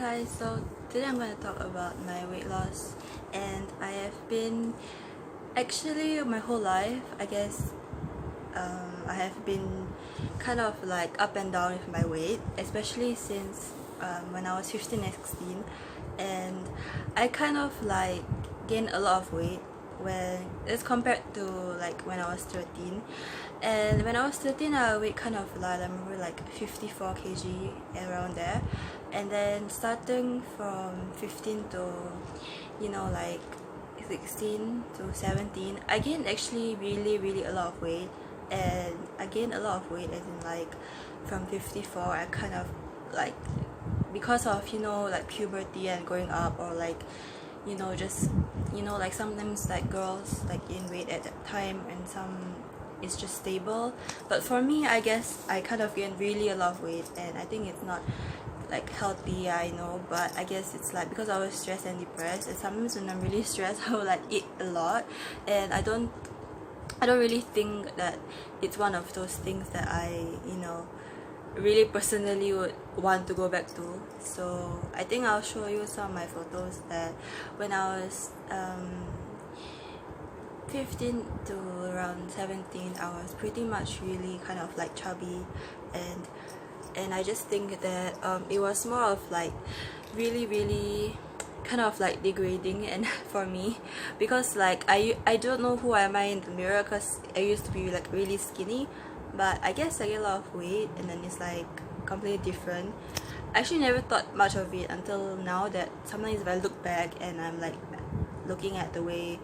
guys, so today I'm going to talk about my weight loss, and I have been actually my whole life, I guess, I have been kind of like up and down with my weight, especially since when I was 15 and 16, and I kind of like gained a lot of weight when it's compared to like when I was 13. And when I was 13, I weighed kind of like, I remember, like 54 kg, around there. And then starting from 15 to like 16 to 17, I gained actually really a lot of weight. And I gained a lot of weight as in like from 54, I kind of like, because of like puberty and growing up, or like just like sometimes like girls like gain weight at that time, and some it's just stable. But for me, I guess I kind of gained really a lot of weight, and I think it's not like healthy, I know, but I guess it's like because I was stressed and depressed, and sometimes when I'm really stressed I will like eat a lot, and I don't really think that it's one of those things that I really personally would want to go back to. So I think I'll show you some of my photos that when I was 15 to around 17, I was pretty much really kind of like chubby, and I just think that it was more of like really kind of like degrading and for me, because like I don't know who am I in the mirror, because I used to be like really skinny, but I guess I get a lot of weight and then it's like completely different. I actually never thought much of it until now, that sometimes if I look back and I'm like looking at the way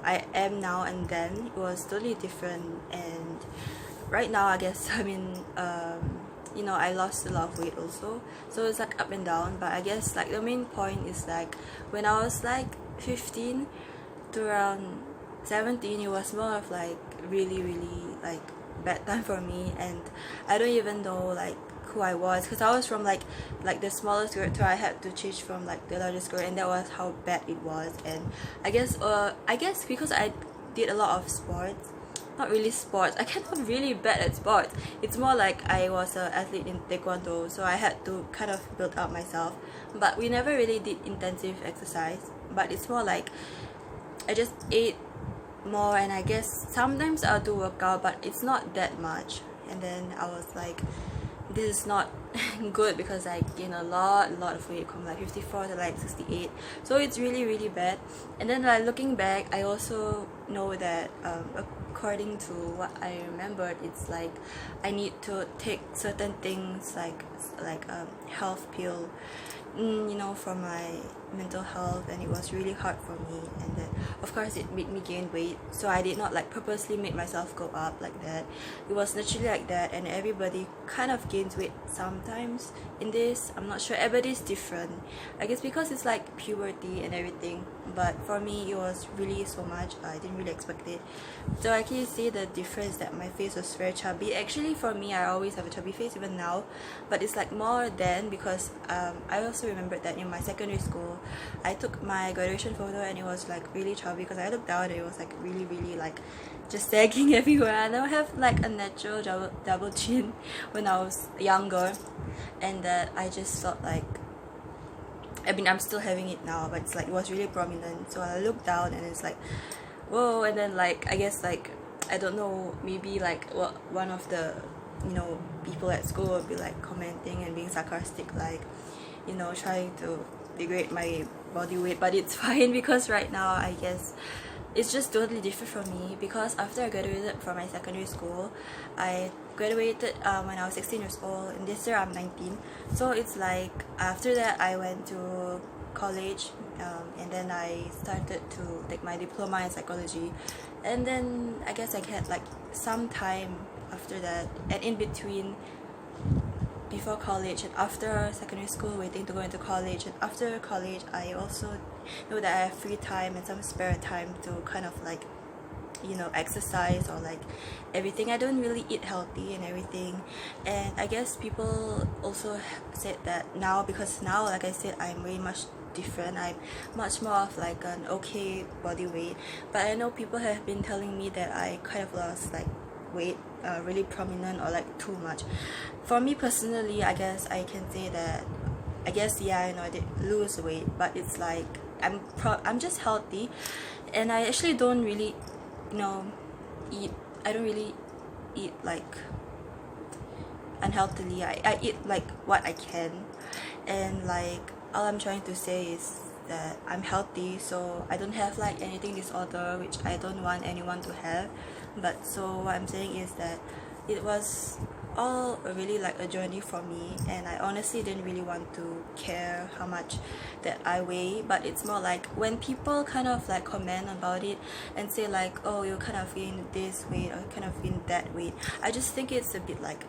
I am now and then, it was totally different. And right now, I guess, I mean, I lost a lot of weight also, so it's like up and down. But I guess like the main point is like when I was like 15 to around 17, it was more of like really like bad time for me, and I don't even know like who I was, because I was from like the smallest group to I had to change from like the largest group, and that was how bad it was. And I guess because I did a lot of sports, not really sports, I kind of really bad at sports. It's more like I was an athlete in taekwondo, so I had to kind of build up myself, but we never really did intensive exercise. But it's more like I just ate more, and I guess sometimes I'll do workout, but it's not that much. And then I was like, this is not good, because I gained a lot of weight from like 54 to like 68, so it's really bad. And then like looking back, I also know that according to what I remembered, it's like I need to take certain things like health pill, for my mental health, and it was really hard for me. And then of course it made me gain weight, so I did not like purposely make myself go up like that. It was naturally like that, and everybody kind of gains weight sometimes in this. I'm not sure, everybody's different, I guess, because it's like puberty and everything. But for me, it was really so much, I didn't really expect it. So I can see the difference, that my face was very chubby. Actually for me, I always have a chubby face even now, but it's like more than, because I also remembered that in my secondary school I took my graduation photo, and it was like really chubby, because I looked down and it was like really like just sagging everywhere. I don't have like a natural double chin when I was younger, and that I just felt like, I mean, I'm still having it now, but it's like it was really prominent. So I looked down and it's like, whoa. And then like I guess like, I don't know, maybe like one of the people at school would be like commenting and being sarcastic, like trying to degrade my body weight. But it's fine, because right now I guess it's just totally different for me, because after I graduated from my secondary school, I graduated when I was 16 years old, and this year I'm 19. So it's like after that I went to college, and then I started to take my diploma in psychology, and then I guess I had like some time after that, and in between, before college and after secondary school, waiting to go into college, and after college I also know that I have free time and some spare time to kind of like exercise or like everything. I don't really eat healthy and everything, and I guess people also said that now, because now, like I said, I'm way much different. I'm much more of like an okay body weight, but I know people have been telling me that I kind of lost like weight really prominent or like too much. For me personally, I guess I can say that I guess, yeah, I did lose weight, but it's like I'm just healthy, and I actually don't really, eat. I don't really eat like unhealthily. I eat like what I can, and like all I'm trying to say is that I'm healthy, so I don't have like anything disorder, which I don't want anyone to have. But so what I'm saying is that it was all really like a journey for me, and I honestly didn't really want to care how much that I weigh. But it's more like when people kind of like comment about it and say like, oh, you kind of gain this weight or kind of gain that weight, I just think it's a bit like,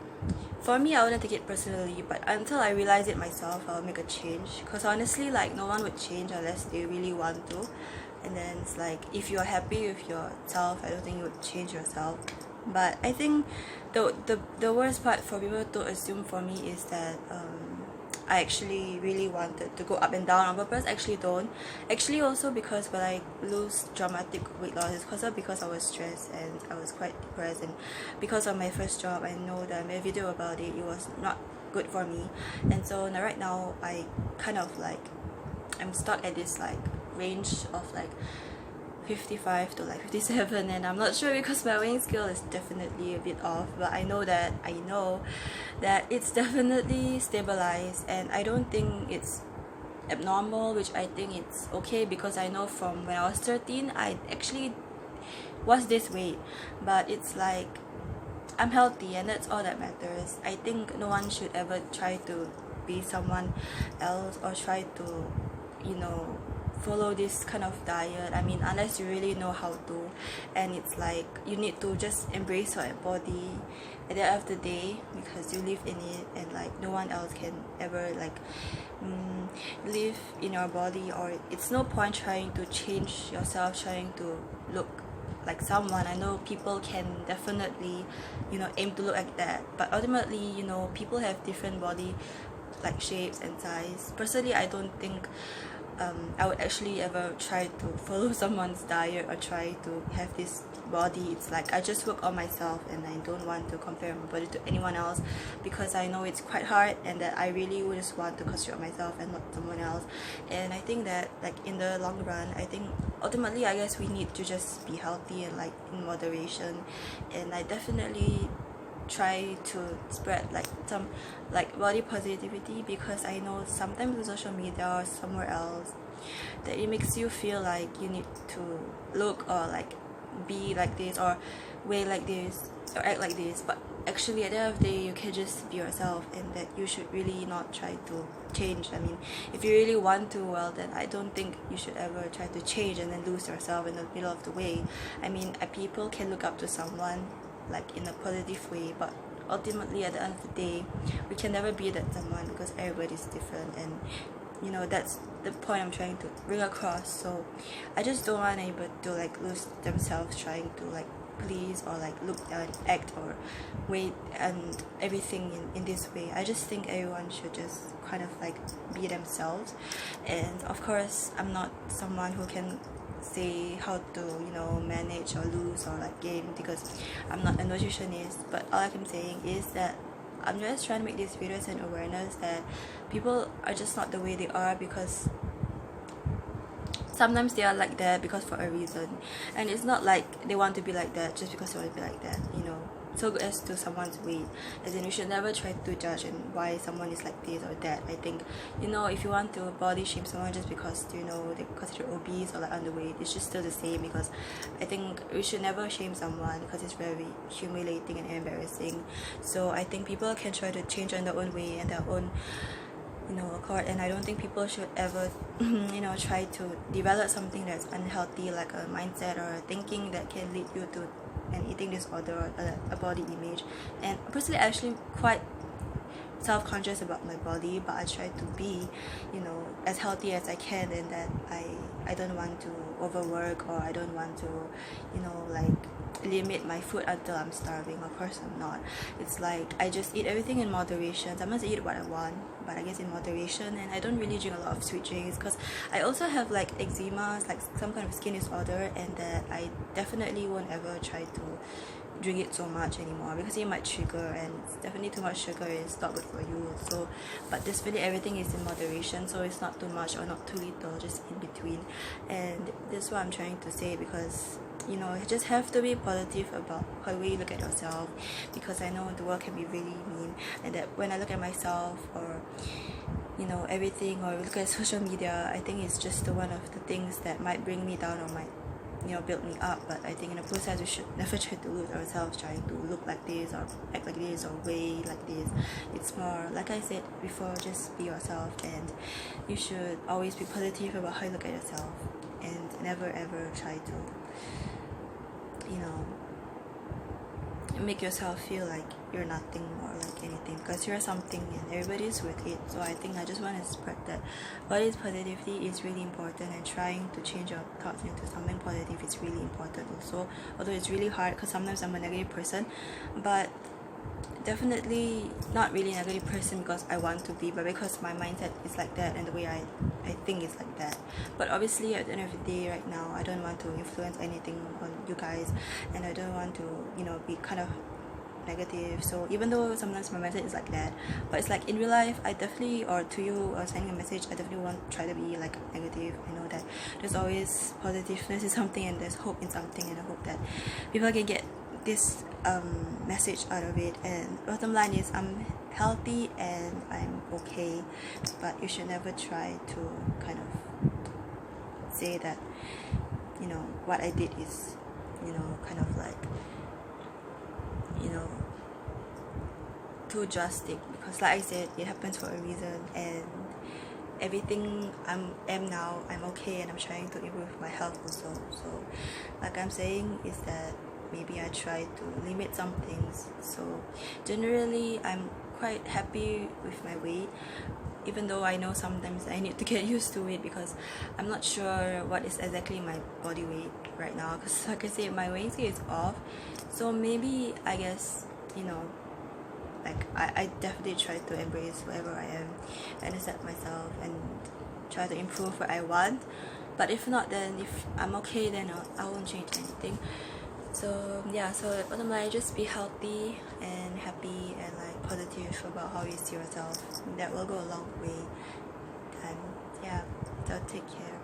for me, I wouldn't take it personally, but until I realize it myself, I'll make a change. Because honestly, like, no one would change unless they really want to. And then it's like, if you're happy with yourself, I don't think you would change yourself. But I think the worst part for people to assume for me is that I actually really wanted to go up and down on purpose. Actually don't. Actually also because when I lose dramatic weight loss, it's because I was stressed and I was quite depressed, and because of my first job, I know that I made a video about it, it was not good for me. And so now, right now, I kind of like, I'm stuck at this like range of like 55 to like 57, and I'm not sure because my weighing scale is definitely a bit off, but I know that it's definitely stabilized, and I don't think it's abnormal, which I think it's okay, because I know from when I was 13 I actually was this weight. But it's like I'm healthy, and that's all that matters. I think no one should ever try to be someone else or try to follow this kind of diet. I mean, unless you really know how to, and it's like you need to just embrace your body at the end of the day, because you live in it, and like no one else can ever like live in your body. Or it's no point trying to change yourself, trying to look like someone. I know people can definitely aim to look like that, but ultimately people have different body like shapes and size. Personally, I don't think I would actually ever try to follow someone's diet or try to have this body. It's like I just work on myself, and I don't want to compare my body to anyone else, because I know it's quite hard, and that I really would just want to concentrate on myself and not someone else. And I think that like in the long run, I think ultimately I guess we need to just be healthy and like in moderation. And I definitely try to spread like some like body positivity, because I know sometimes on social media or somewhere else that it makes you feel like you need to look or like be like this or weigh like this or act like this. But actually at the end of the day, you can just be yourself, and that you should really not try to change. I mean, if you really want to, well, then I don't think you should ever try to change and then lose yourself in the middle of the way. I mean, people can look up to someone like in a positive way, but ultimately at the end of the day, we can never be that someone, because everybody's different. And that's the point I'm trying to bring across. So I just don't want anybody to like lose themselves trying to like please or like look and act or wait and everything in this way. I just think everyone should just kind of like be themselves. And of course, I'm not someone who can say how to manage or lose or like gain, because I'm not a nutritionist. But all I'm saying is that I'm just trying to make these videos and awareness that people are just not the way they are, because sometimes they are like that because for a reason, and it's not like they want to be like that just because they want to be like that, so as to someone's weight. As in, we should never try to judge and why someone is like this or that. I think if you want to body shame someone just because they consider obese or like underweight, it's just still the same, because I think we should never shame someone, because it's very humiliating and embarrassing. So I think people can try to change in their own way and their own accord, and I don't think people should ever try to develop something that's unhealthy, like a mindset or a thinking that can lead you to an eating disorder or a body image. And personally, I'm actually quite self-conscious about my body, but I try to be as healthy as I can, and that I don't want to overwork, or I don't want to like limit my food until I'm starving. Of course I'm not. It's like I just eat everything in moderation. Sometimes I eat what I want, but I guess in moderation. And I don't really drink a lot of sweet drinks, because I also have like eczema, like some kind of skin disorder, and that I definitely won't ever try to drink it so much anymore, because it might trigger, and definitely too much sugar is not good for you. So but this really everything is in moderation, so it's not too much or not too little, just in between. And this is what I'm trying to say, because you just have to be positive about how you look at yourself, because I know the world can be really mean, and that when I look at myself, or everything, or look at social media, I think it's just one of the things that might bring me down, or might build me up. But I think in the process we should never try to lose ourselves trying to look like this or act like this or weigh like this. It's more, like I said before, just be yourself, and you should always be positive about how you look at yourself, and never ever try to make yourself feel like you're nothing or like anything, because you're something and everybody's worth it. So I think I just want to spread that body positivity is really important, and trying to change your thoughts into something positive is really important also, although it's really hard because sometimes I'm a negative person, but definitely not really a negative person because I want to be, but because my mindset is like that, and the way I think is like that. But obviously at the end of the day, right now, I don't want to influence anything on you guys, and I don't want to be kind of negative. So even though sometimes my mindset is like that, but it's like in real life, I definitely, or to you or sending a message, I definitely won't try to be like negative. I know that there's always positiveness in something, and there's hope in something, and I hope that people can get this message out of it. And bottom line is, I'm healthy and I'm okay, but you should never try to kind of say that what I did is kind of like too drastic, because like I said, it happens for a reason, and everything am now, I'm okay, and I'm trying to improve my health also. So like I'm saying is that maybe I try to limit some things. So generally I'm quite happy with my weight, even though I know sometimes I need to get used to it, because I'm not sure what is exactly my body weight right now, because like I said, my weighing scale is off. So maybe I guess like I definitely try to embrace whoever I am and accept myself and try to improve what I want. But if not, then if I'm okay, then I won't change anything. So yeah, so bottom line, just be healthy and happy and like positive about how you see yourself. That will go a long way. And yeah, so take care.